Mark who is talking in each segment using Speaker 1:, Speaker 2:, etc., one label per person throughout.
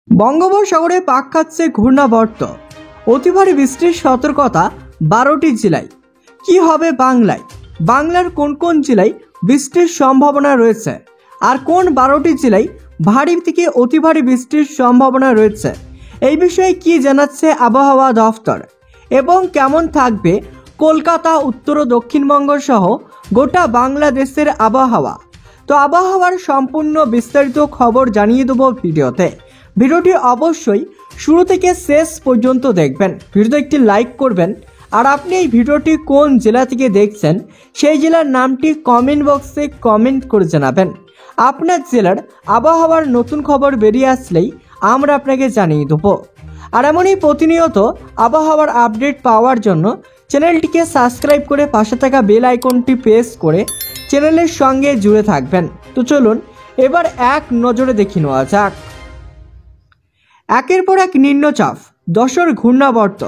Speaker 1: বঙ্গোপসাগরে পাক খাচ্ছে ঘূর্ণাবর্ত, অতি ভারী বৃষ্টির সতর্কতা 12টি জেলায়। কি হবে বাংলায়? বাংলার কোন কোন জেলায় বৃষ্টির সম্ভাবনা রয়েছে, আর কোন 12টি জেলায় ভারী থেকে অতি ভারী বৃষ্টির সম্ভাবনা রয়েছে, এই বিষয়ে কি জানাচ্ছে আবহাওয়া দফতর এবং কেমন থাকবে কলকাতা, উত্তর ও দক্ষিণবঙ্গ সহ গোটা বাংলাদেশের আবহাওয়া। তো আবহাওয়ার সম্পূর্ণ বিস্তারিত খবর জানিয়ে দেবো ভিডিওতে। ভিডিওটি অবশ্যই শুরু থেকে শেষ পর্যন্ত দেখবেন। ভিডিওতে একটি লাইক করবেন, আর আপনি এই ভিডিওটি কোন জেলা থেকে দেখছেন সেই জেলার নামটি কমেন্ট বক্সে কমেন্ট করে জানাবেন। আপনার জেলার আবহাওয়ার নতুন খবর বেরিয়ে আসলেই আমরা আপনাকে জানিয়ে দেবো। আর এমনই প্রতিনিয়ত আবহাওয়ার আপডেট পাওয়ার জন্য চ্যানেলটিকে সাবস্ক্রাইব করে পাশে থাকা বেল আইকনটি প্রেস করে চ্যানেলের সঙ্গে জুড়ে থাকবেন। তো চলুন এবার এক নজরে দেখে নেওয়া যাক। একের পর এক নিম্নচাপ, দশর ঘূর্ণাবর্ত,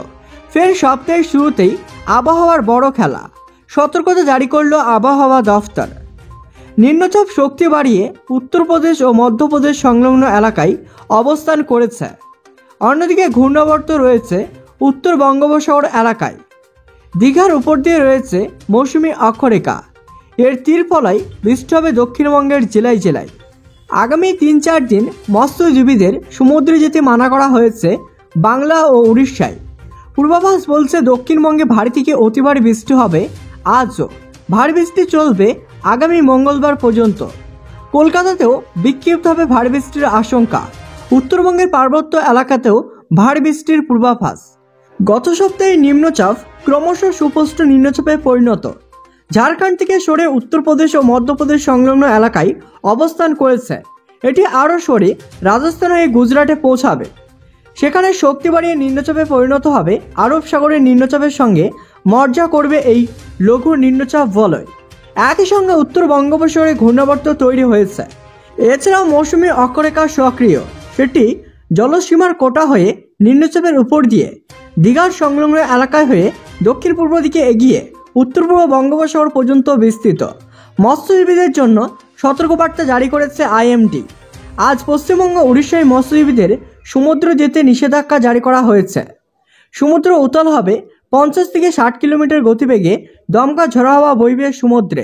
Speaker 1: ফের সপ্তাহের শুরুতেই আবহাওয়ার বড় খেলা, সতর্কতা জারি করল আবহাওয়া দফতর। নিম্নচাপ শক্তি বাড়িয়ে উত্তরপ্রদেশ ও মধ্যপ্রদেশ সংলগ্ন এলাকায় অবস্থান করেছে। অন্যদিকে ঘূর্ণাবর্ত রয়েছে উত্তর বঙ্গোপসাগর এলাকায়। দীঘার উপর দিয়ে রয়েছে মৌসুমী অক্ষরেখা। এর তীর ফলায় বৃষ্টি হবে দক্ষিণবঙ্গের জেলায় জেলায়। আগামী 3-4 দিন মৎস্যজীবীদের সমুদ্রে যেতে মানা করা হয়েছে বাংলা ও উড়িষ্যায়। পূর্বাভাস বলছে দক্ষিণবঙ্গে ভারী থেকে অতি ভারী বৃষ্টি হবে আজও। ভারী বৃষ্টি চলবে আগামী মঙ্গলবার পর্যন্ত। কলকাতাতেও বিক্ষিপ্তভাবে ভারী বৃষ্টির আশঙ্কা। উত্তরবঙ্গের পার্বত্য এলাকাতেও ভারী বৃষ্টির পূর্বাভাস। গত সপ্তাহে নিম্নচাপ ক্রমশ সুস্পষ্ট নিম্নচাপে পরিণত। ঝাড়খণ্ড থেকে সরে উত্তরপ্রদেশ ও মধ্যপ্রদেশ সংলগ্ন এলাকায় অবস্থান করেছে। এটি আরও সরে রাজস্থান হয়ে গুজরাটে পৌঁছাবে। সেখানে শক্তি বাড়িয়ে নিম্নচাপে পরিণত হবে। আরব সাগরের নিম্নচাপের সঙ্গে মর্জা করবে এই লঘু নিম্নচাপ বলয়। একই সঙ্গে উত্তর বঙ্গোপসাগরে ঘূর্ণাবর্ত তৈরি হয়েছে। এছাড়াও মৌসুমী অক্ষরেখা সক্রিয়, সেটি জলসীমার কোটা হয়ে নিম্নচাপের উপর দিয়ে দীঘার সংলগ্ন এলাকায় হয়ে দক্ষিণ পূর্ব দিকে এগিয়ে উত্তর পূর্ব বঙ্গোপসাগর পর্যন্ত বিস্তৃত। মৎস্যজীবীদের জন্য সতর্কবার্তা জারি করেছে আইএমডি। আজ পশ্চিমবঙ্গ উড়িষ্যায় মৎস্যজীবীদের সমুদ্র যেতে নিষেধাজ্ঞা জারি করা হয়েছে। সমুদ্র উত্তাল হবে 50 থেকে 60 কিলোমিটার গতিবেগে। দমকা ঝড়ো হাওয়া বইবে সমুদ্রে।